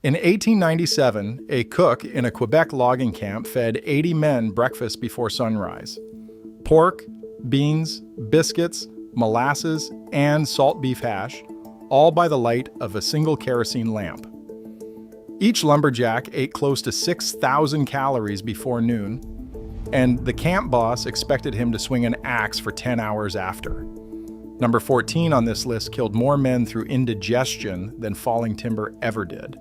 In 1897, a cook in a Quebec logging camp fed 80 men breakfast before sunrise. Pork, beans, biscuits, molasses, and salt beef hash, all by the light of a single kerosene lamp. Each lumberjack ate close to 6,000 calories before noon, and the camp boss expected him to swing an axe for 10 hours after. Number 14 on this list killed more men through indigestion than falling timber ever did.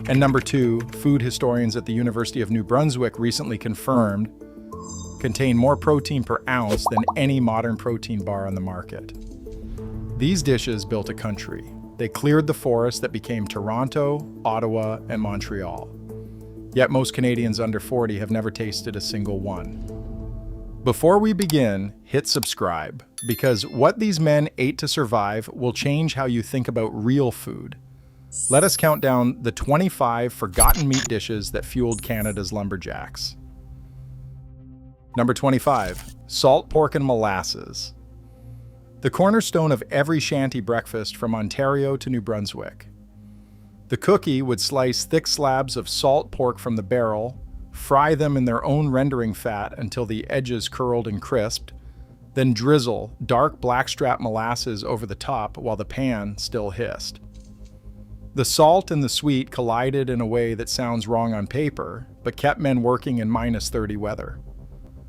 And number 2, food historians at the University of New Brunswick recently confirmed contain more protein per ounce than any modern protein bar on the market. These dishes built a country. They cleared the forest that became Toronto, Ottawa, and Montreal. Yet most Canadians under 40 have never tasted a single one. Before we begin, hit subscribe, because what these men ate to survive will change how you think about real food. Let us count down the 25 forgotten meat dishes that fueled Canada's lumberjacks. Number 25, salt pork and molasses. The cornerstone of every shanty breakfast from Ontario to New Brunswick. The cookie would slice thick slabs of salt pork from the barrel, fry them in their own rendering fat until the edges curled and crisped, then drizzle dark blackstrap molasses over the top while the pan still hissed. The salt and the sweet collided in a way that sounds wrong on paper, but kept men working in -30 weather.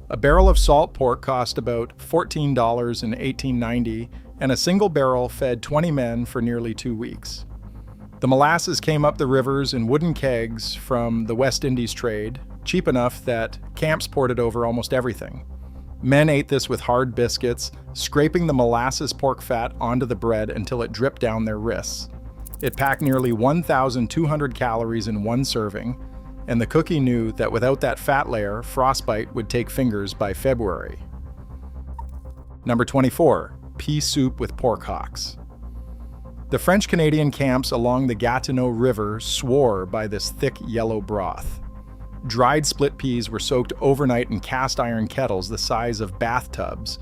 A barrel of salt pork cost about $14 in 1890, and a single barrel fed 20 men for nearly 2 weeks. The molasses came up the rivers in wooden kegs from the West Indies trade, cheap enough that camps poured it over almost everything. Men ate this with hard biscuits, scraping the molasses pork fat onto the bread until it dripped down their wrists. It packed nearly 1,200 calories in one serving, and the cookie knew that without that fat layer, frostbite would take fingers by February. Number 24, pea soup with pork hocks. The French-Canadian camps along the Gatineau River swore by this thick yellow broth. Dried split peas were soaked overnight in cast iron kettles the size of bathtubs,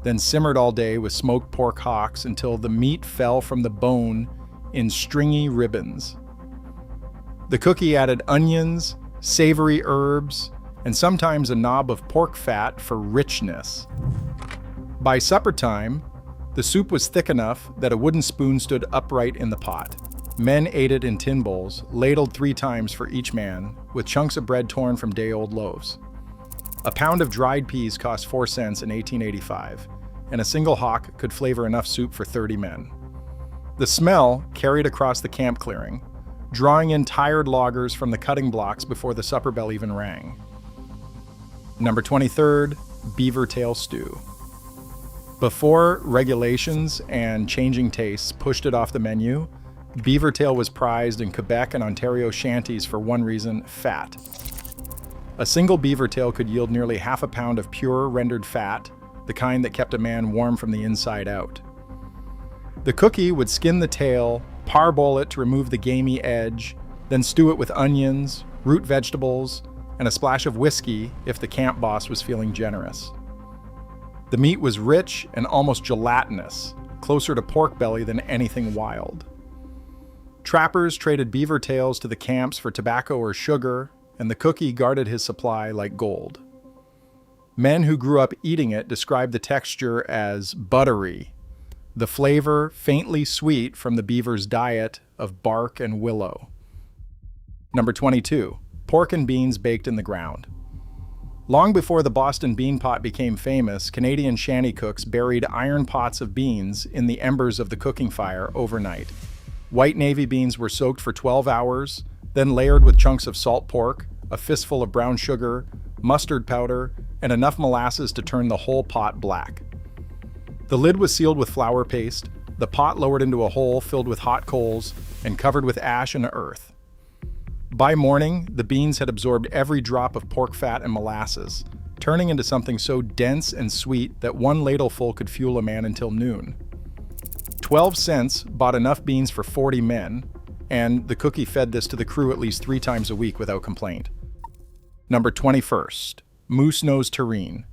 then simmered all day with smoked pork hocks until the meat fell from the bone in stringy ribbons. The cookie added onions, savory herbs, and sometimes a knob of pork fat for richness. By supper time, the soup was thick enough that a wooden spoon stood upright in the pot. Men ate it in tin bowls, ladled 3 times for each man, with chunks of bread torn from day-old loaves. A pound of dried peas cost 4 cents in 1885, and a single hock could flavor enough soup for 30 men. The smell carried across the camp clearing, drawing in tired loggers from the cutting blocks before the supper bell even rang. Number 23, beaver tail stew. Before regulations and changing tastes pushed it off the menu, beaver tail was prized in Quebec and Ontario shanties for one reason: fat. A single beaver tail could yield nearly half a pound of pure rendered fat, the kind that kept a man warm from the inside out. The cookie would skin the tail, parboil it to remove the gamey edge, then stew it with onions, root vegetables, and a splash of whiskey if the camp boss was feeling generous. The meat was rich and almost gelatinous, closer to pork belly than anything wild. Trappers traded beaver tails to the camps for tobacco or sugar, and the cookie guarded his supply like gold. Men who grew up eating it described the texture as buttery, the flavor faintly sweet from the beaver's diet of bark and willow. Number 22, pork and beans baked in the ground. Long before the Boston bean pot became famous, Canadian shanty cooks buried iron pots of beans in the embers of the cooking fire overnight. White navy beans were soaked for 12 hours, then layered with chunks of salt pork, a fistful of brown sugar, mustard powder, and enough molasses to turn the whole pot black. The lid was sealed with flour paste, the pot lowered into a hole filled with hot coals, and covered with ash and earth. By morning, the beans had absorbed every drop of pork fat and molasses, turning into something so dense and sweet that one ladleful could fuel a man until noon. 12 cents bought enough beans for 40 men, and the cookie fed this to the crew at least 3 times a week without complaint. Number 21, moose nose terrine.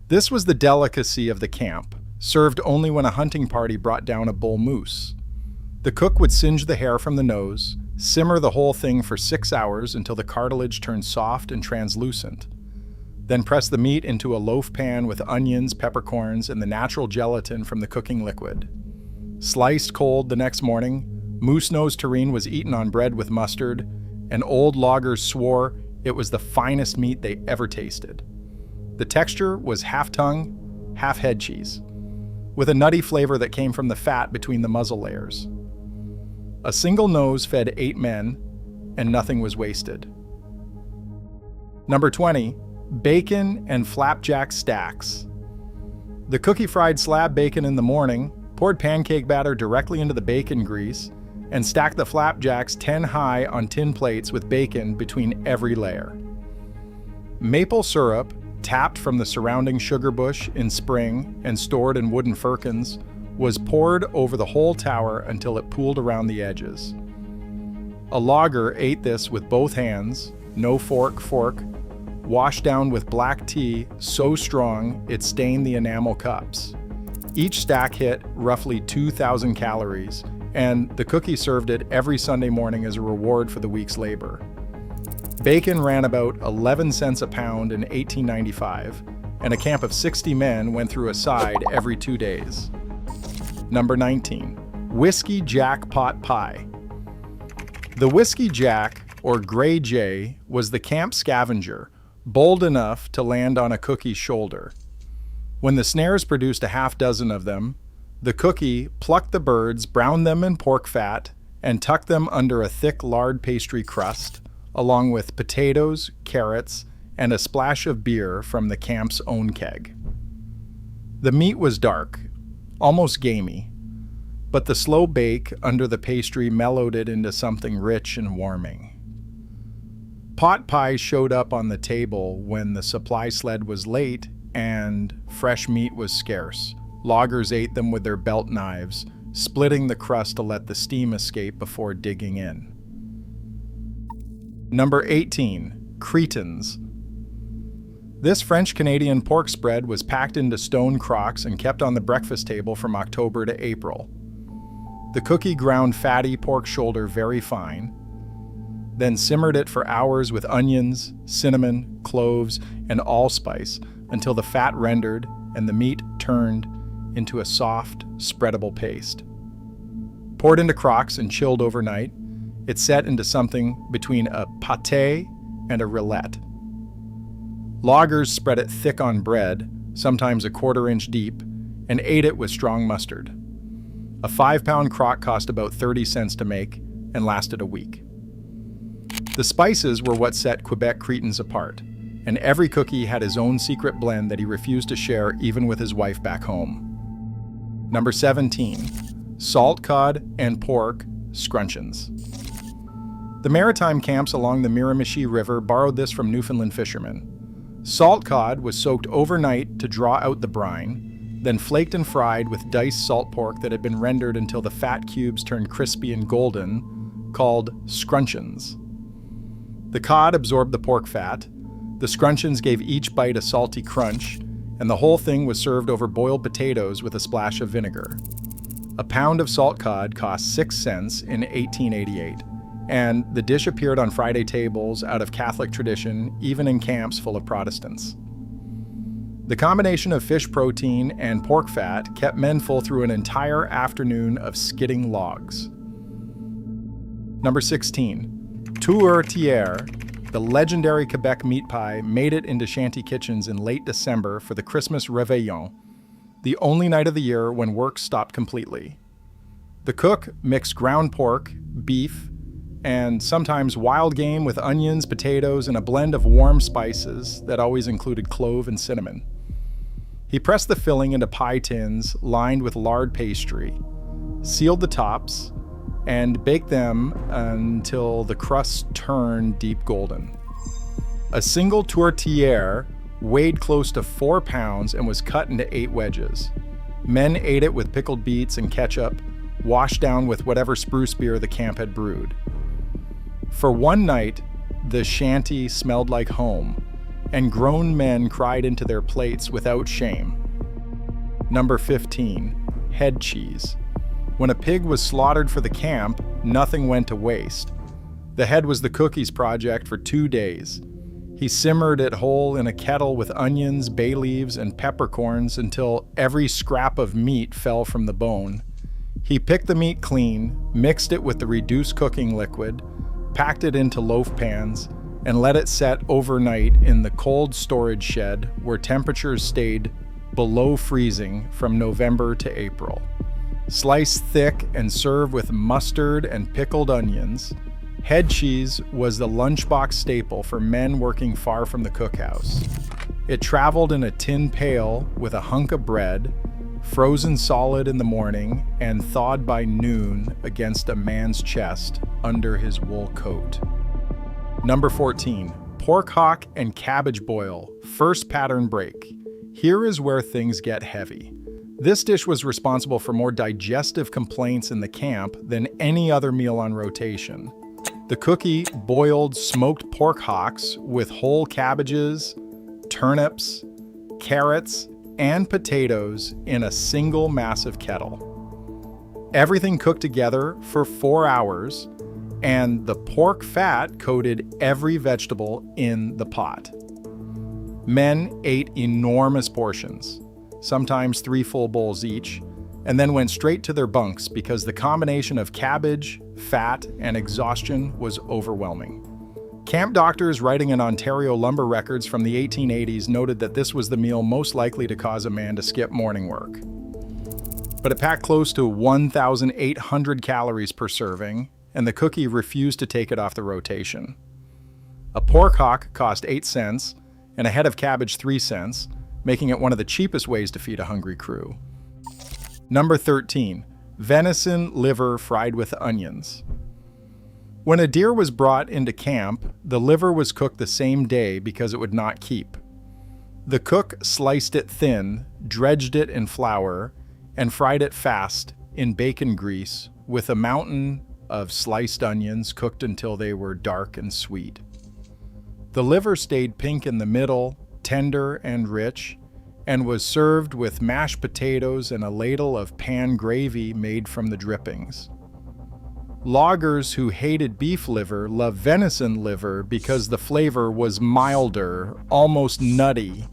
This was the delicacy of the camp, served only when a hunting party brought down a bull moose. The cook would singe the hair from the nose, Simmer the whole thing for 6 hours until the cartilage turns soft and translucent. Then press the meat into a loaf pan with onions, peppercorns, and the natural gelatin from the cooking liquid. Sliced cold the next morning, moose nose terrine was eaten on bread with mustard, and old loggers swore it was the finest meat they ever tasted. The texture was half tongue, half head cheese, with a nutty flavor that came from the fat between the muzzle layers. A single nose fed 8 men, and nothing was wasted. Number 20, bacon and flapjack stacks. The cookie fried slab bacon in the morning, poured pancake batter directly into the bacon grease, and stacked the flapjacks 10 high on tin plates with bacon between every layer. Maple syrup, tapped from the surrounding sugar bush in spring and stored in wooden firkins, was poured over the whole tower until it pooled around the edges. A logger ate this with both hands, no fork, washed down with black tea so strong it stained the enamel cups. Each stack hit roughly 2,000 calories, and the cookie served it every Sunday morning as a reward for the week's labor. Bacon ran about 11 cents a pound in 1895, and a camp of 60 men went through a side every 2 days. Number 19, Whiskey Jack pot pie. The Whiskey Jack, or Grey Jay, was the camp scavenger, bold enough to land on a cookie's shoulder. When the snares produced a half dozen of them, the cookie plucked the birds, browned them in pork fat, and tucked them under a thick lard pastry crust, along with potatoes, carrots, and a splash of beer from the camp's own keg. The meat was dark, almost gamey, but the slow bake under the pastry mellowed it into something rich and warming. Pot pie showed up on the table when the supply sled was late and fresh meat was scarce. Loggers ate them with their belt knives, splitting the crust to let the steam escape before digging in. Number 18, Cretins. This French-Canadian pork spread was packed into stone crocks and kept on the breakfast table from October to April. The cookie ground fatty pork shoulder very fine, then simmered it for hours with onions, cinnamon, cloves, and allspice until the fat rendered and the meat turned into a soft, spreadable paste. Poured into crocks and chilled overnight, it set into something between a pâté and a rillette. Loggers spread it thick on bread, sometimes a 1/4 inch deep, and ate it with strong mustard. A 5-pound crock cost about 30 cents to make and lasted a week. The spices were what set Quebec Cretins apart, and every cookie had his own secret blend that he refused to share even with his wife back home. Number 17, salt cod and pork scrunchions. The maritime camps along the Miramichi River borrowed this from Newfoundland fishermen. Salt cod was soaked overnight to draw out the brine, then flaked and fried with diced salt pork that had been rendered until the fat cubes turned crispy and golden, called scrunchions. The cod absorbed the pork fat, the scrunchions gave each bite a salty crunch, and the whole thing was served over boiled potatoes with a splash of vinegar. A pound of salt cod cost 6 cents in 1888, and the dish appeared on Friday tables out of Catholic tradition, even in camps full of Protestants. The combination of fish protein and pork fat kept men full through an entire afternoon of skidding logs. Number 16, tourtière. The legendary Quebec meat pie made it into Shanty kitchens in late December for the Christmas Réveillon, the only night of the year when work stopped completely. The cook mixed ground pork, beef, and sometimes wild game with onions, potatoes, and a blend of warm spices that always included clove and cinnamon. He pressed the filling into pie tins lined with lard pastry, sealed the tops, and baked them until the crust turned deep golden. A single tourtière weighed close to 4 pounds and was cut into 8 wedges. Men ate it with pickled beets and ketchup, washed down with whatever spruce beer the camp had brewed. For one night, the shanty smelled like home, and grown men cried into their plates without shame. Number 15, head cheese. When a pig was slaughtered for the camp, nothing went to waste. The head was the cookie's project for 2 days. He simmered it whole in a kettle with onions, bay leaves, and peppercorns until every scrap of meat fell from the bone. He picked the meat clean, mixed it with the reduced cooking liquid, packed it into loaf pans, and let it set overnight in the cold storage shed where temperatures stayed below freezing from November to April. Slice thick and serve with mustard and pickled onions. Head cheese was the lunchbox staple for men working far from the cookhouse. It traveled in a tin pail with a hunk of bread, frozen solid in the morning and thawed by noon against a man's chest under his wool coat. Number 14, pork hock and cabbage boil, first pattern break. Here is where things get heavy. This dish was responsible for more digestive complaints in the camp than any other meal on rotation. The cookie boiled smoked pork hocks with whole cabbages, turnips, carrots, and potatoes in a single massive kettle. Everything cooked together for 4 hours, and the pork fat coated every vegetable in the pot. Men ate enormous portions, sometimes 3 full bowls each, and then went straight to their bunks because the combination of cabbage, fat, and exhaustion was overwhelming. Camp doctors writing in Ontario lumber records from the 1880s noted that this was the meal most likely to cause a man to skip morning work. But it packed close to 1,800 calories per serving, and the cookie refused to take it off the rotation. A pork hock cost 8 cents, and a head of cabbage 3 cents, making it one of the cheapest ways to feed a hungry crew. Number 13, venison liver fried with onions. When a deer was brought into camp, the liver was cooked the same day because it would not keep. The cook sliced it thin, dredged it in flour, and fried it fast in bacon grease with a mountain of sliced onions cooked until they were dark and sweet. The liver stayed pink in the middle, tender and rich, and was served with mashed potatoes and a ladle of pan gravy made from the drippings. Loggers who hated beef liver loved venison liver because the flavor was milder, almost nutty.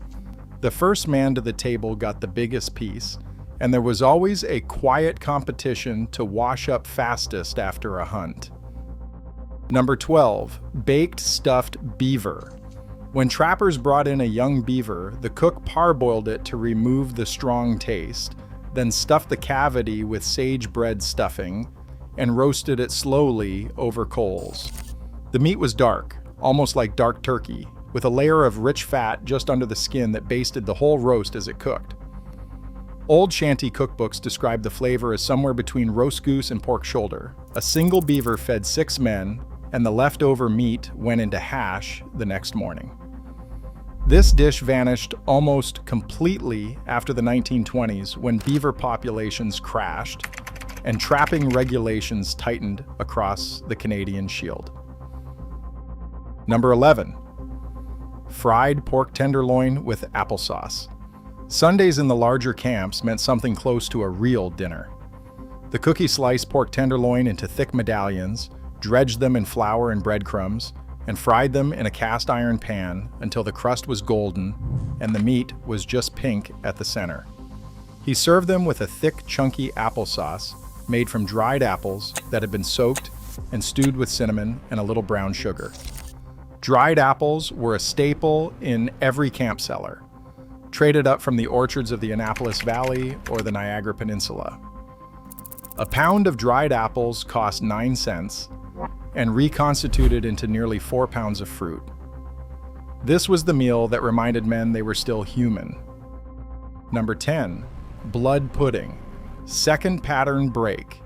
The first man to the table got the biggest piece, and there was always a quiet competition to wash up fastest after a hunt. Number 12, baked stuffed beaver. When trappers brought in a young beaver, the cook parboiled it to remove the strong taste, then stuffed the cavity with sage bread stuffing, and roasted it slowly over coals. The meat was dark, almost like dark turkey, with a layer of rich fat just under the skin that basted the whole roast as it cooked. Old Shanty cookbooks describe the flavor as somewhere between roast goose and pork shoulder. A single beaver fed 6 men, and the leftover meat went into hash the next morning. This dish vanished almost completely after the 1920s when beaver populations crashed and trapping regulations tightened across the Canadian Shield. Number 11, fried pork tenderloin with applesauce. Sundays in the larger camps meant something close to a real dinner. The cookie sliced pork tenderloin into thick medallions, dredged them in flour and breadcrumbs, and fried them in a cast iron pan until the crust was golden and the meat was just pink at the center. He served them with a thick, chunky applesauce made from dried apples that had been soaked and stewed with cinnamon and a little brown sugar. Dried apples were a staple in every camp cellar, traded up from the orchards of the Annapolis Valley or the Niagara Peninsula. A pound of dried apples cost 9 cents, and reconstituted into nearly 4 pounds of fruit. This was the meal that reminded men they were still human. Number 10, blood pudding, second pattern break.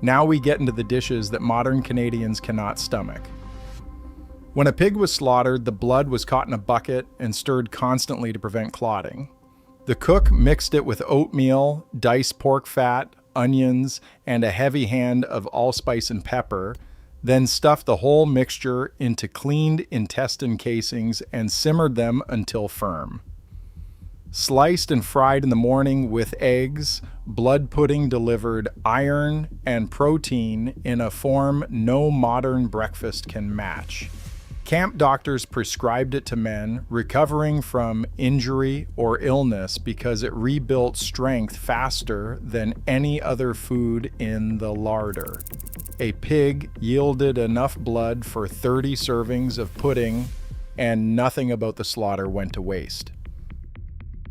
Now we get into the dishes that modern Canadians cannot stomach. When a pig was slaughtered, the blood was caught in a bucket and stirred constantly to prevent clotting. The cook mixed it with oatmeal, diced pork fat, onions, and a heavy hand of allspice and pepper, then stuffed the whole mixture into cleaned intestine casings and simmered them until firm. Sliced and fried in the morning with eggs, blood pudding delivered iron and protein in a form no modern breakfast can match. Camp doctors prescribed it to men recovering from injury or illness because it rebuilt strength faster than any other food in the larder. A pig yielded enough blood for 30 servings of pudding, and nothing about the slaughter went to waste.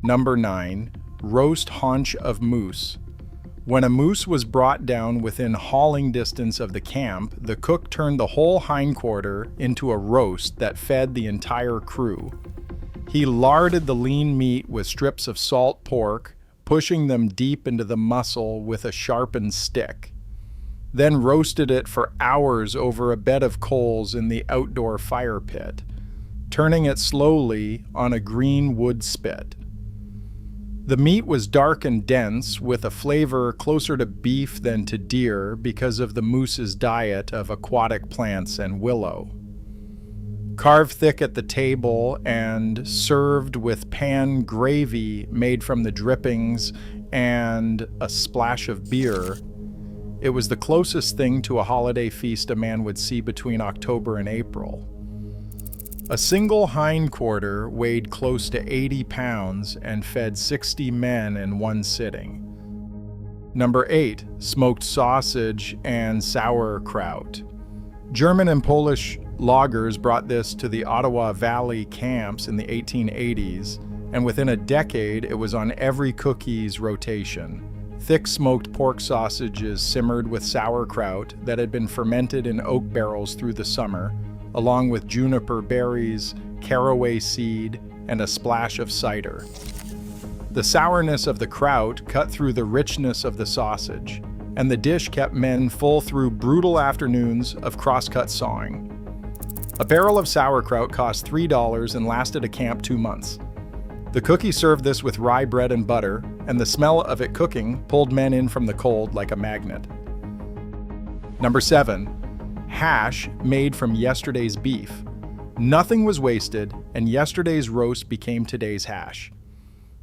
Number 9. Roast haunch of moose. When a moose was brought down within hauling distance of the camp, the cook turned the whole hindquarter into a roast that fed the entire crew. He larded the lean meat with strips of salt pork, pushing them deep into the muscle with a sharpened stick. Then roasted it for hours over a bed of coals in the outdoor fire pit, turning it slowly on a green wood spit. The meat was dark and dense, with a flavor closer to beef than to deer because of the moose's diet of aquatic plants and willow. Carved thick at the table and served with pan gravy made from the drippings and a splash of beer, it was the closest thing to a holiday feast a man would see between October and April. A single hindquarter weighed close to 80 pounds and fed 60 men in one sitting. Number 8. Smoked sausage and sauerkraut. German and Polish loggers brought this to the Ottawa Valley camps in the 1880s, and within a decade it was on every cookie's rotation. Thick smoked pork sausages simmered with sauerkraut that had been fermented in oak barrels through the summer, along with juniper berries, caraway seed, and a splash of cider. The sourness of the kraut cut through the richness of the sausage, and the dish kept men full through brutal afternoons of crosscut sawing. A barrel of sauerkraut cost $3 and lasted a camp 2 months. The cookie served this with rye bread and butter, and the smell of it cooking pulled men in from the cold like a magnet. Number 7. Hash made from yesterday's beef. Nothing was wasted, and yesterday's roast became today's hash.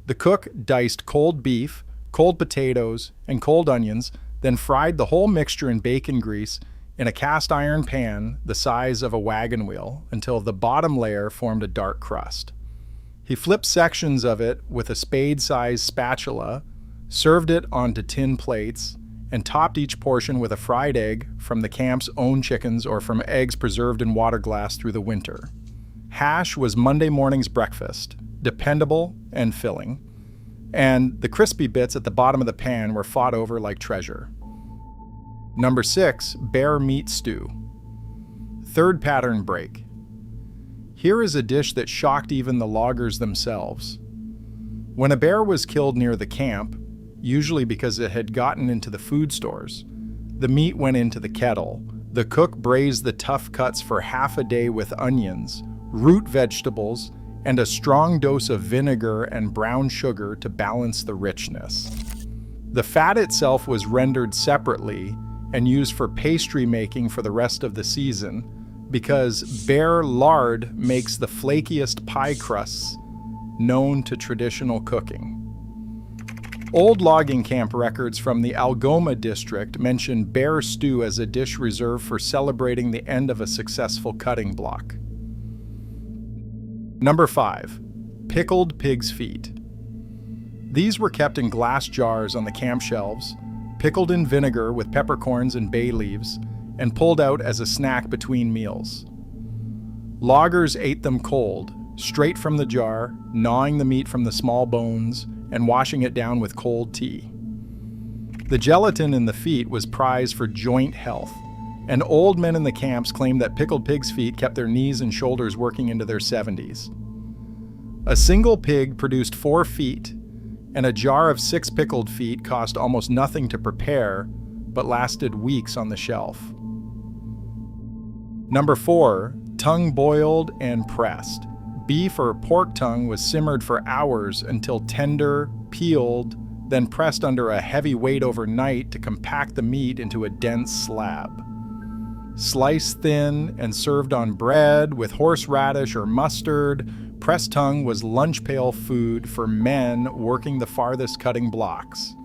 The cook diced cold beef, cold potatoes, and cold onions, then fried the whole mixture in bacon grease in a cast iron pan the size of a wagon wheel until the bottom layer formed a dark crust. He flipped sections of it with a spade-sized spatula, served it onto tin plates, and topped each portion with a fried egg from the camp's own chickens or from eggs preserved in water glass through the winter. Hash was Monday morning's breakfast, dependable and filling, and the crispy bits at the bottom of the pan were fought over like treasure. Number 6. Bear meat stew. Third pattern break. Here is a dish that shocked even the loggers themselves. When a bear was killed near the camp, usually because it had gotten into the food stores, the meat went into the kettle. The cook braised the tough cuts for half a day with onions, root vegetables, and a strong dose of vinegar and brown sugar to balance the richness. The fat itself was rendered separately and used for pastry making for the rest of the season because bear lard makes the flakiest pie crusts known to traditional cooking. Old logging camp records from the Algoma district mention bear stew as a dish reserved for celebrating the end of a successful cutting block. Number 5. Pickled pig's feet. These were kept in glass jars on the camp shelves, pickled in vinegar with peppercorns and bay leaves, and pulled out as a snack between meals. Loggers ate them cold, straight from the jar, gnawing the meat from the small bones and washing it down with cold tea. The gelatin in the feet was prized for joint health, and old men in the camps claimed that pickled pig's feet kept their knees and shoulders working into their 70s. A single pig produced 4 feet, and a jar of 6 pickled feet cost almost nothing to prepare, but lasted weeks on the shelf. Number 4. Tongue boiled and pressed. Beef or pork tongue was simmered for hours until tender, peeled, then pressed under a heavy weight overnight to compact the meat into a dense slab. Sliced thin and served on bread with horseradish or mustard, pressed tongue was lunch pail food for men working the farthest cutting blocks.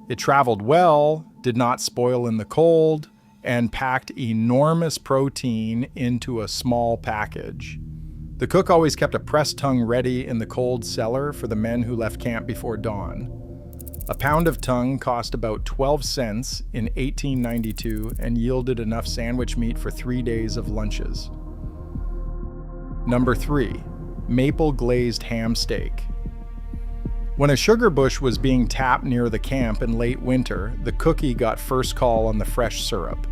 It traveled well, did not spoil in the cold, and packed enormous protein into a small package. The cook always kept a pressed tongue ready in the cold cellar for the men who left camp before dawn. A pound of tongue cost about 12 cents in 1892 and yielded enough sandwich meat for 3 days of lunches. Number 3, maple glazed ham steak. When a sugar bush was being tapped near the camp in late winter, the cookie got first call on the fresh syrup.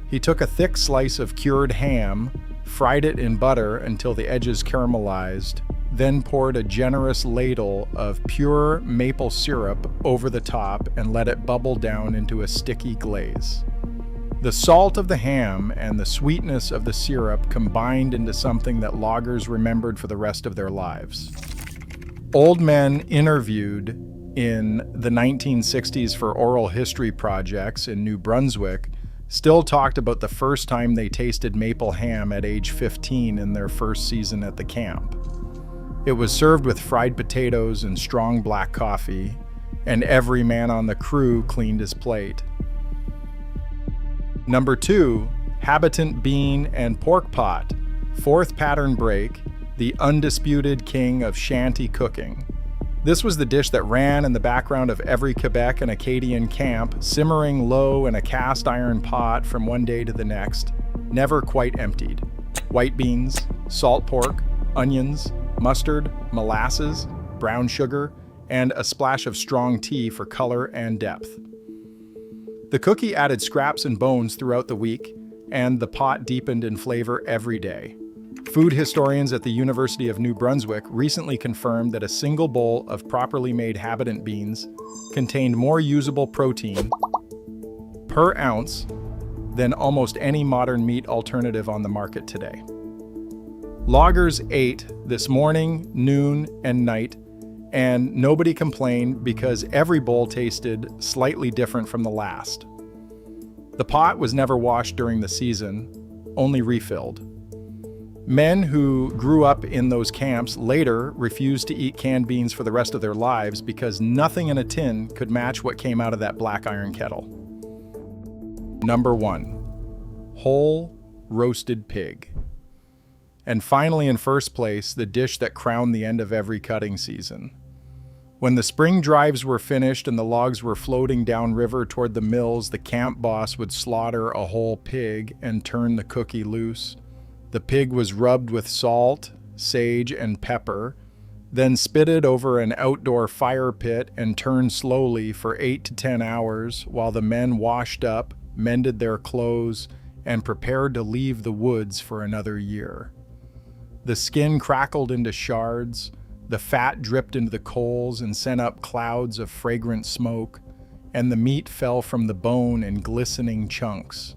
He took a thick slice of cured ham, fried it in butter until the edges caramelized, then poured a generous ladle of pure maple syrup over the top and let it bubble down into a sticky glaze. The salt of the ham and the sweetness of the syrup combined into something that loggers remembered for the rest of their lives. Old men interviewed in the 1960s for oral history projects in New Brunswick still talked about the first time they tasted maple ham at age 15 in their first season at the camp. It was served with fried potatoes and strong black coffee, and every man on the crew cleaned his plate. Number 2, habitant bean and pork pot, fourth pattern break, the undisputed king of Shanty cooking. This was the dish that ran in the background of every Quebec and Acadian camp, simmering low in a cast iron pot from one day to the next, never quite emptied. White beans, salt pork, onions, mustard, molasses, brown sugar, and a splash of strong tea for color and depth. The cookie added scraps and bones throughout the week, and the pot deepened in flavor every day. Food historians at the University of New Brunswick recently confirmed that a single bowl of properly made habitant beans contained more usable protein per ounce than almost any modern meat alternative on the market today. Loggers ate this morning, noon, and night, and nobody complained because every bowl tasted slightly different from the last. The pot was never washed during the season, only refilled. Men who grew up in those camps later refused to eat canned beans for the rest of their lives because nothing in a tin could match what came out of that black iron kettle. Number 1, whole roasted pig. And finally, in first place, the dish that crowned the end of every cutting season. When the spring drives were finished and the logs were floating downriver toward the mills, the camp boss would slaughter a whole pig and turn the cookie loose. The pig was rubbed with salt, sage, and pepper, then spitted over an outdoor fire pit and turned slowly for 8 to 10 hours while the men washed up, mended their clothes, and prepared to leave the woods for another year. The skin crackled into shards, the fat dripped into the coals and sent up clouds of fragrant smoke, and the meat fell from the bone in glistening chunks.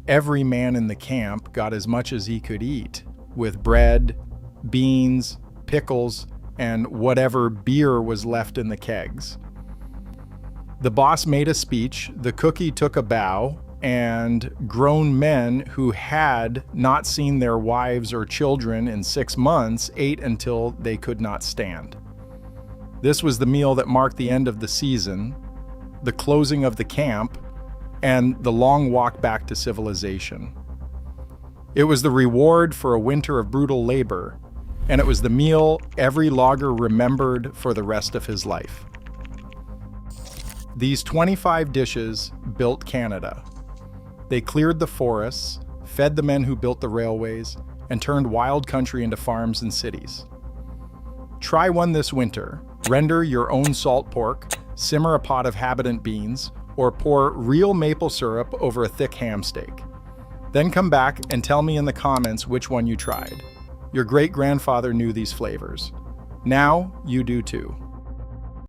Every man in the camp got as much as he could eat, with bread, beans, pickles, and whatever beer was left in the kegs. The boss made a speech, the cookie took a bow, and grown men who had not seen their wives or children in 6 months ate until they could not stand. This was the meal that marked the end of the season, the closing of the camp, and the long walk back to civilization. It was the reward for a winter of brutal labor, and it was the meal every logger remembered for the rest of his life. These 25 dishes built Canada. They cleared the forests, fed the men who built the railways, and turned wild country into farms and cities. Try one this winter. Render your own salt pork, simmer a pot of habitant beans, or pour real maple syrup over a thick ham steak. Then come back and tell me in the comments which one you tried. Your great-grandfather knew these flavors. Now you do too.